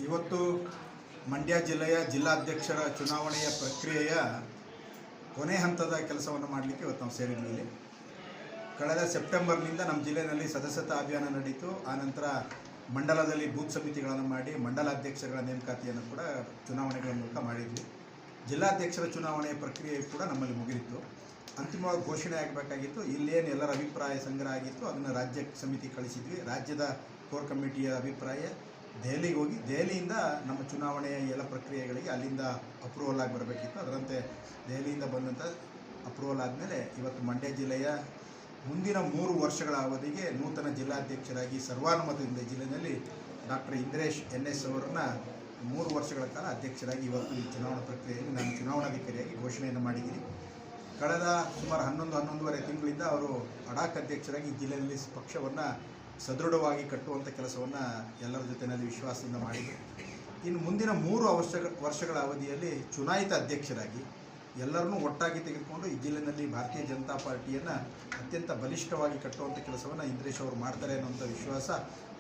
ಇವತ್ತು ಮಂಡ್ಯ ಜಿಲ್ಲೆಯ ಜಿಲ್ಲಾಧ್ಯಕ್ಷರ ಚುನಾವಣೆಯ ಪ್ರಕ್ರಿಯೆಯ ಕೊನೆ ಹಂತದ ಕೆಲಸವನ್ನು ಮಾಡಲಿಕ್ಕೆ ಇವತ್ತು ನಾವು ಸೇರಿದ್ದೀವಿ. ಕಳೆದ ಸೆಪ್ಟೆಂಬರ್ನಿಂದ ನಮ್ಮ ಜಿಲ್ಲೆಯಲ್ಲಿ ಸದಸ್ಯತಾ ಅಭಿಯಾನ ನಡೀತು. ಆನಂತರ ಮಂಡಲದಲ್ಲಿ ಬೂತ್ ಸಮಿತಿಗಳನ್ನು ಮಾಡಿ ಮಂಡಲಾಧ್ಯಕ್ಷಗಳ ನೇಮಕಾತಿಯನ್ನು ಕೂಡ ಚುನಾವಣೆಗಳ ಮೂಲಕ ಮಾಡಿದ್ವಿ. ಜಿಲ್ಲಾಧ್ಯಕ್ಷರ ಚುನಾವಣೆಯ ಪ್ರಕ್ರಿಯೆ ಕೂಡ ನಮ್ಮಲ್ಲಿ ಮುಗಿದಿತ್ತು. ಅಂತಿಮವಾಗಿ ಘೋಷಣೆ ಆಗಬೇಕಾಗಿತ್ತು. ಇಲ್ಲೇನು ಎಲ್ಲರ ಅಭಿಪ್ರಾಯ ಸಂಗ್ರಹ ಆಗಿತ್ತು ಅದನ್ನು ರಾಜ್ಯ ಸಮಿತಿ ಕಳಿಸಿದ್ವಿ. ರಾಜ್ಯದ ಕೋರ್ ಕಮಿಟಿಯ ಅಭಿಪ್ರಾಯ ದೆಹಲಿಗೆ ಹೋಗಿ ದೆಹಲಿಯಿಂದ ನಮ್ಮ ಚುನಾವಣೆಯ ಎಲ್ಲ ಪ್ರಕ್ರಿಯೆಗಳಿಗೆ ಅಲ್ಲಿಂದ ಅಪ್ರೂವಲ್ ಆಗಿ ಬರಬೇಕಿತ್ತು. ಅದರಂತೆ ದೆಹಲಿಯಿಂದ ಬಂದಂಥ ಅಪ್ರೂವಲ್ ಆದಮೇಲೆ ಇವತ್ತು ಮಂಡ್ಯ ಜಿಲ್ಲೆಯ ಮುಂದಿನ 3 ವರ್ಷಗಳ ಅವಧಿಗೆ ನೂತನ ಜಿಲ್ಲಾಧ್ಯಕ್ಷರಾಗಿ ಸರ್ವಾನುಮತದಿಂದ ಜಿಲ್ಲೆಯಲ್ಲಿ ಡಾಕ್ಟರ್ ಇಂದ್ರೇಶ್ NS ಅವರನ್ನು 3 ವರ್ಷಗಳ ಕಾಲ ಅಧ್ಯಕ್ಷರಾಗಿ ಇವತ್ತು ಈ ಚುನಾವಣಾ ಪ್ರಕ್ರಿಯೆಯಲ್ಲಿ ನಾನು ಚುನಾವಣಾಧಿಕಾರಿಯಾಗಿ ಘೋಷಣೆಯನ್ನು ಮಾಡಿದ್ದೀನಿ. ಕಳೆದ ಸುಮಾರು 11-11.5 ತಿಂಗಳಿಂದ ಅವರು ಅಡಾಕ್ ಅಧ್ಯಕ್ಷರಾಗಿ ಜಿಲ್ಲೆಯಲ್ಲಿ ಪಕ್ಷವನ್ನು ಸದೃಢವಾಗಿ ಕಟ್ಟುವಂಥ ಕೆಲಸವನ್ನು ಎಲ್ಲರ ಜೊತೆಯಲ್ಲಿ ವಿಶ್ವಾಸದಿಂದ ಮಾಡಿದರು. ಇನ್ನು ಮುಂದಿನ 3 ವರ್ಷಗಳ ಅವಧಿಯಲ್ಲಿ ಚುನಾಯಿತ ಅಧ್ಯಕ್ಷರಾಗಿ ಎಲ್ಲರನ್ನೂ ಒಟ್ಟಾಗಿ ತೆಗೆದುಕೊಂಡು ಈ ಜಿಲ್ಲೆಯಲ್ಲಿ ಭಾರತೀಯ ಜನತಾ ಪಾರ್ಟಿಯನ್ನು ಅತ್ಯಂತ ಬಲಿಷ್ಠವಾಗಿ ಕಟ್ಟುವಂಥ ಕೆಲಸವನ್ನು ಇಂದ್ರೇಶ್ ಅವರು ಮಾಡ್ತಾರೆ ಅನ್ನುವಂಥ ವಿಶ್ವಾಸ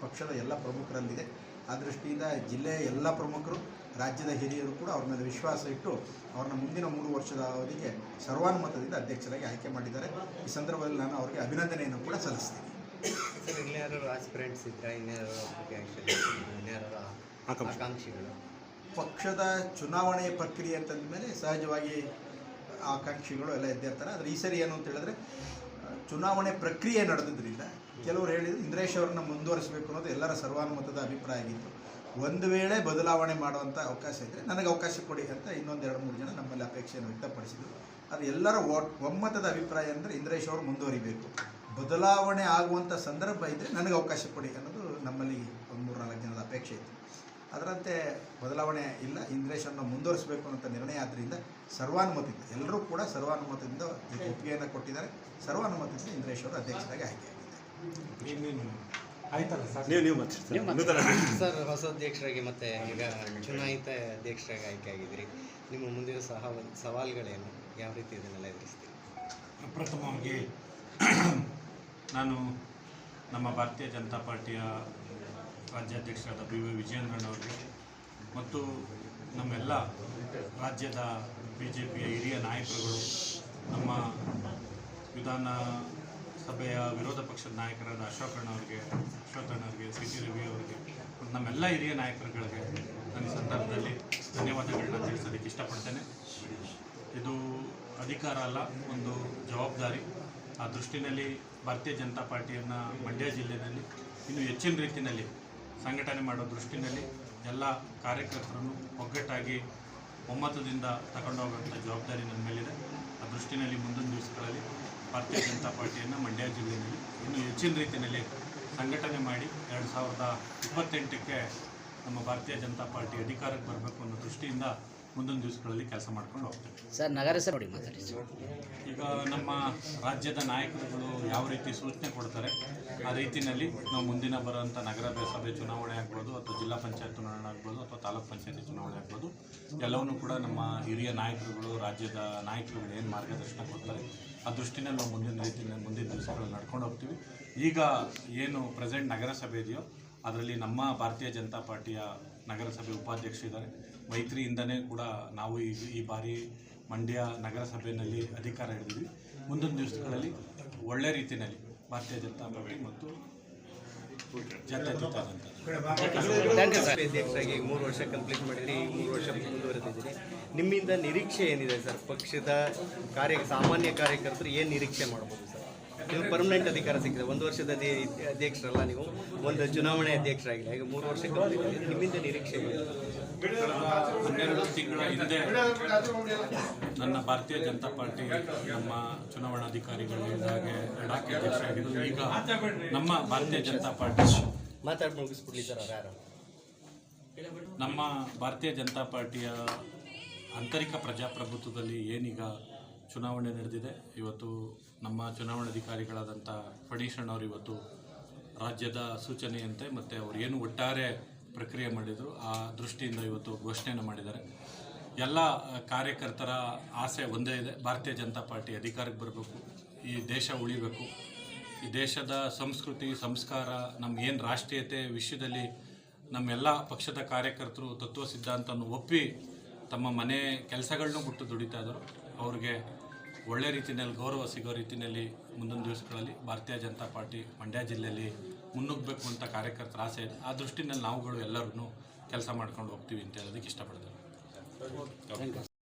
ಪಕ್ಷದ ಎಲ್ಲ ಪ್ರಮುಖರಲ್ಲಿದೆ. ಆ ದೃಷ್ಟಿಯಿಂದ ಜಿಲ್ಲೆಯ ಎಲ್ಲ ಪ್ರಮುಖರು, ರಾಜ್ಯದ ಹಿರಿಯರು ಕೂಡ ಅವ್ರ ಮೇಲೆ ವಿಶ್ವಾಸ ಇಟ್ಟು ಅವ್ರನ್ನ ಮುಂದಿನ 3 ವರ್ಷದ ಅವಧಿಗೆ ಸರ್ವಾನುಮತದಿಂದ ಅಧ್ಯಕ್ಷರಾಗಿ ಆಯ್ಕೆ ಮಾಡಿದ್ದಾರೆ. ಈ ಸಂದರ್ಭದಲ್ಲಿ ನಾನು ಅವರಿಗೆ ಅಭಿನಂದನೆಯನ್ನು ಕೂಡ ಸಲ್ಲಿಸ್ತೀನಿ. ಸರ್, ಇನ್ಯಾರು ಆಸ್ಪಿರೆಂಟ್ಸ್ ಇದ್ದರೆ ಇನ್ಯಾರು ಆಕಾಂಕ್ಷಿಗಳು? ಪಕ್ಷದ ಚುನಾವಣೆಯ ಪ್ರಕ್ರಿಯೆ ಅಂತಂದ ಮೇಲೆ ಸಹಜವಾಗಿ ಆಕಾಂಕ್ಷಿಗಳು ಎಲ್ಲ ಇದ್ದೇ ಇರ್ತಾರೆ. ಆದರೆ ಈ ಸರಿ ಏನು ಅಂತ ಹೇಳಿದ್ರೆ ಚುನಾವಣೆ ಪ್ರಕ್ರಿಯೆ ನಡೆದಿದ್ದರಿಂದ ಕೆಲವರು ಹೇಳಿದ್ರು ಇಂದ್ರೇಶ್ ಅವ್ರನ್ನ ಮುಂದುವರಿಸಬೇಕು ಅನ್ನೋದು ಎಲ್ಲರ ಸರ್ವಾನುಮತದ ಅಭಿಪ್ರಾಯ ಆಗಿತ್ತು. ಒಂದು ವೇಳೆ ಬದಲಾವಣೆ ಮಾಡುವಂಥ ಅವಕಾಶ ಇದ್ದರೆ ನನಗೆ ಅವಕಾಶ ಕೊಡಿ ಅಂತ ಇನ್ನೊಂದು 2-3 ಜನ ನಮ್ಮಲ್ಲಿ ಅಪೇಕ್ಷೆಯನ್ನು ವ್ಯಕ್ತಪಡಿಸಿದರು. ಅದು ಎಲ್ಲರ ಒಮ್ಮತದ ಅಭಿಪ್ರಾಯ ಅಂದರೆ ಇಂದ್ರೇಶ್ ಅವರು ಮುಂದುವರಿಬೇಕು, ಬದಲಾವಣೆ ಆಗುವಂಥ ಸಂದರ್ಭ ಇದ್ದರೆ ನನಗೆ ಅವಕಾಶ ಕೊಡಿ ಅನ್ನೋದು ನಮ್ಮಲ್ಲಿ ಒಂದು 3-4 ಜನದ ಅಪೇಕ್ಷೆ ಇತ್ತು. ಅದರಂತೆ ಬದಲಾವಣೆ ಇಲ್ಲ, ಇಂದ್ರೇಶನ್ನು ಮುಂದುವರಿಸಬೇಕು ಅನ್ನೋಂಥ ನಿರ್ಣಯ ಆದ್ದರಿಂದ ಸರ್ವಾನುಮತದಿಂದ ಎಲ್ಲರೂ ಕೂಡ ಸರ್ವಾನುಮತದಿಂದ ಒಪ್ಪಿಗೆಯನ್ನು ಕೊಟ್ಟಿದ್ದಾರೆ. ಸರ್ವಾನುಮತದಿಂದ ಇಂದ್ರೇಶ್ ಅವರು ಅಧ್ಯಕ್ಷರಾಗಿ ಸರ್, ಹೊಸ ಅಧ್ಯಕ್ಷರಾಗಿ ಮತ್ತೆ ಈಗ ಚುನಾಯಿತ ಅಧ್ಯಕ್ಷರಾಗಿ ಆಯ್ಕೆ ಆಗಿದ್ದೀರಿ. ನಿಮ್ಮ ಮುಂದಿನ ಸವಾಲುಗಳೇನು, ಯಾವ ರೀತಿ ಇದನ್ನೆಲ್ಲ ಎದುರಿಸ್ತೀರಿ? ಪ್ರಥಮವಾಗಿ ನಾನು ನಮ್ಮ ಭಾರತೀಯ ಜನತಾ ಪಾರ್ಟಿಯ ರಾಜ್ಯಾಧ್ಯಕ್ಷರಾದ BY ವಿಜಯೇಂದ್ರಣ್ಣವ್ರಿಗೆ ಮತ್ತು ನಮ್ಮೆಲ್ಲ ರಾಜ್ಯದ BJPಯ ಹಿರಿಯ ನಾಯಕರುಗಳು, ನಮ್ಮ ವಿಧಾನಸಭೆಯ ವಿರೋಧ ಪಕ್ಷದ ನಾಯಕರಾದ ಅಶೋಕಣ್ಣವ್ರಿಗೆ, CT ರವಿ ಅವರಿಗೆ ಮತ್ತು ನಮ್ಮೆಲ್ಲ ಹಿರಿಯ ನಾಯಕರುಗಳಿಗೆ ನನ್ನ ಈ ಸಂದರ್ಭದಲ್ಲಿ ಧನ್ಯವಾದಗಳನ್ನ ತಿಳಿಸೋದಕ್ಕೆ ಇಷ್ಟಪಡ್ತೇನೆ. ಇದು ಅಧಿಕಾರ ಅಲ್ಲ, ಒಂದು ಜವಾಬ್ದಾರಿ. ಆ ದೃಷ್ಟಿನಲ್ಲಿ ಭಾರತೀಯ ಜನತಾ ಪಾರ್ಟಿಯನ್ನು ಮಂಡ್ಯ ಜಿಲ್ಲೆಯಲ್ಲಿ ಇನ್ನೂ ಹೆಚ್ಚಿನ ರೀತಿಯಲ್ಲಿ ಸಂಘಟನೆ ಮಾಡೋ ದೃಷ್ಟಿನಲ್ಲಿ ಎಲ್ಲ ಕಾರ್ಯಕರ್ತರನ್ನು ಒಗ್ಗಟ್ಟಾಗಿ ಒಮ್ಮತದಿಂದ ತಗೊಂಡು ಹೋಗುವಂಥ ಜವಾಬ್ದಾರಿ ನನ್ನ ಮೇಲಿದೆ. ಆ ದೃಷ್ಟಿನಲ್ಲಿ ಮುಂದಿನ ದಿವಸಗಳಲ್ಲಿ ಭಾರತೀಯ ಜನತಾ ಪಾರ್ಟಿಯನ್ನು ಮಂಡ್ಯ ಜಿಲ್ಲೆಯಲ್ಲಿ ಇನ್ನೂ ಹೆಚ್ಚಿನ ರೀತಿಯಲ್ಲಿ ಸಂಘಟನೆ ಮಾಡಿ 2028ಕ್ಕೆ ನಮ್ಮ ಭಾರತೀಯ ಜನತಾ ಪಾರ್ಟಿ ಅಧಿಕಾರಕ್ಕೆ ಬರಬೇಕು ಅನ್ನೋ ದೃಷ್ಟಿಯಿಂದ ಮುಂದಿನ ದಿವಸಗಳಲ್ಲಿ ಕೆಲಸ ಮಾಡ್ಕೊಂಡು ಹೋಗ್ತೇವೆ. ಸರ್, ನಗರಸಭೆ ನೋಡಿ ಮಾತಾಡಿ. ಈಗ ನಮ್ಮ ರಾಜ್ಯದ ನಾಯಕರುಗಳು ಯಾವ ರೀತಿ ಸೂಚನೆ ಕೊಡ್ತಾರೆ ಆ ರೀತಿಯಲ್ಲಿ ನಾವು ಮುಂದಿನ ಬರುವಂಥ ನಗರಸಭೆ ಚುನಾವಣೆ ಆಗ್ಬೋದು, ಅಥವಾ ಜಿಲ್ಲಾ ಪಂಚಾಯತ್ ಚುನಾವಣೆ ಆಗ್ಬೋದು, ಅಥವಾ ತಾಲೂಕು ಪಂಚಾಯತಿ ಚುನಾವಣೆ ಆಗ್ಬೋದು, ಎಲ್ಲವನ್ನೂ ಕೂಡ ನಮ್ಮ ಹಿರಿಯ ನಾಯಕರುಗಳು, ರಾಜ್ಯದ ನಾಯಕರುಗಳು ಏನು ಮಾರ್ಗದರ್ಶನ ಕೊಡ್ತಾರೆ ಆ ದೃಷ್ಟಿನಲ್ಲಿ ನಾವು ಮುಂದಿನ ದಿವಸಗಳಲ್ಲಿ ನಡ್ಕೊಂಡು ಹೋಗ್ತೀವಿ. ಈಗ ಏನು ಪ್ರೆಸೆಂಟ್ ನಗರಸಭೆ ಇದೆಯೋ ಅದರಲ್ಲಿ ನಮ್ಮ ಭಾರತೀಯ ಜನತಾ ಪಾರ್ಟಿಯ ನಗರಸಭೆ ಉಪಾಧ್ಯಕ್ಷರಿದ್ದಾರೆ. ಮೈತ್ರಿಯಿಂದನೇ ಕೂಡ ನಾವು ಈ ಬಾರಿ ಮಂಡ್ಯ ನಗರಸಭೆಯಲ್ಲಿ ಅಧಿಕಾರ ಹಿಡಿದಿದ್ವಿ. ಮುಂದಿನ ದಿವಸಗಳಲ್ಲಿ ಒಳ್ಳೆ ರೀತಿಯಲ್ಲಿ ಭಾರತೀಯ ಜನತಾ ಪಾರ್ಟಿ ಮತ್ತು ಅಧ್ಯಕ್ಷರಾಗಿ 3 ವರ್ಷ ಕಂಪ್ಲೀಟ್ ಮಾಡಿದ್ರಿ, 3 ವರ್ಷ ಮುಂದುವರೆದಿದ್ದೀರಿ. ನಿಮ್ಮಿಂದ ನಿರೀಕ್ಷೆ ಏನಿದೆ ಸರ್? ಪಕ್ಷದ ಸಾಮಾನ್ಯ ಕಾರ್ಯಕರ್ತರು ಏನು ನಿರೀಕ್ಷೆ ಮಾಡ್ಬೋದು ಸರ್? ನೀವು ಪರ್ಮನೆಂಟ್ ಅಧಿಕಾರ ಸಿಕ್ಕಿದೆ, 1 ವರ್ಷದ ಅಧ್ಯಕ್ಷರಲ್ಲ, ನೀವು ಒಂದು ಚುನಾವಣೆ ಅಧ್ಯಕ್ಷರಾಗಿಲ್ಲ, ಈಗ 3 ವರ್ಷ ಕಂಪ್ಲೀಟ್ ಆಗಿದೆ. ನಿಮ್ಮಿಂದ ನಿರೀಕ್ಷೆ ಇದೆ? 12 ತಿಂಗಳ ಹಿಂದೆ ನನ್ನ ಭಾರತೀಯ ಜನತಾ ಪಾರ್ಟಿ ನಮ್ಮ ಚುನಾವಣಾಧಿಕಾರಿಗಳು ಹಾಗೆ ಅಡಾಕ್ ಅಧ್ಯಕ್ಷರಾಗಿದ್ದು, ಈಗ ನಮ್ಮ ಭಾರತೀಯ ಜನತಾ ಪಾರ್ಟಿ ಮುಗಿಸ್ಬಿಡ್ಲಿ ಸರ್ ಯಾರು ನಮ್ಮ ಭಾರತೀಯ ಜನತಾ ಪಾರ್ಟಿಯ ಆಂತರಿಕ ಪ್ರಜಾಪ್ರಭುತ್ವದಲ್ಲಿ ಏನೀಗ ಚುನಾವಣೆ ನಡೆದಿದೆ. ಇವತ್ತು ನಮ್ಮ ಚುನಾವಣಾಧಿಕಾರಿಗಳಾದಂಥ ಫಣೀಶಣ್ಣವರು ಇವತ್ತು ರಾಜ್ಯದ ಸೂಚನೆಯಂತೆ ಮತ್ತು ಅವರು ಏನು ಒಟ್ಟಾರೆ ಪ್ರಕ್ರಿಯೆ ಮಾಡಿದರು ಆ ದೃಷ್ಟಿಯಿಂದ ಇವತ್ತು ಘೋಷಣೆಯನ್ನು ಮಾಡಿದ್ದಾರೆ. ಎಲ್ಲ ಕಾರ್ಯಕರ್ತರ ಆಸೆ ಒಂದೇ ಇದೆ, ಭಾರತೀಯ ಜನತಾ ಪಾರ್ಟಿ ಅಧಿಕಾರಕ್ಕೆ ಬರಬೇಕು, ಈ ದೇಶ ಉಳಿಬೇಕು, ಈ ದೇಶದ ಸಂಸ್ಕೃತಿ ಸಂಸ್ಕಾರ, ನಮಗೇನು ರಾಷ್ಟ್ರೀಯತೆ ವಿಶ್ವದಲ್ಲಿ ನಮ್ಮೆಲ್ಲ ಪಕ್ಷದ ಕಾರ್ಯಕರ್ತರು ತತ್ವ ಸಿದ್ಧಾಂತವನ್ನು ಒಪ್ಪಿ ತಮ್ಮ ಮನೆ ಕೆಲಸಗಳನ್ನೂ ಬಿಟ್ಟು ದುಡಿತಾ ಇದ್ದರು. ಅವ್ರಿಗೆ ಒಳ್ಳೆ ರೀತಿಯಲ್ಲಿ ಗೌರವ ಸಿಗೋ ರೀತಿಯಲ್ಲಿ ಮುಂದಿನ ದಿವಸಗಳಲ್ಲಿ ಭಾರತೀಯ ಜನತಾ ಪಾರ್ಟಿ ಮಂಡ್ಯ ಜಿಲ್ಲೆಯಲ್ಲಿ ಮುನ್ನುಗ್ಗಬೇಕು ಅಂತ ಕಾರ್ಯಕರ್ತರ ಆಸೆ ಇದೆ. ಆ ದೃಷ್ಟಿನಲ್ಲಿ ನಾವುಗಳು ಎಲ್ಲರೂ ಕೆಲಸ ಮಾಡ್ಕೊಂಡು ಹೋಗ್ತೀವಿ ಅಂತ ಹೇಳೋದಕ್ಕೆ ಇಷ್ಟಪಡ್ತೇನೆ.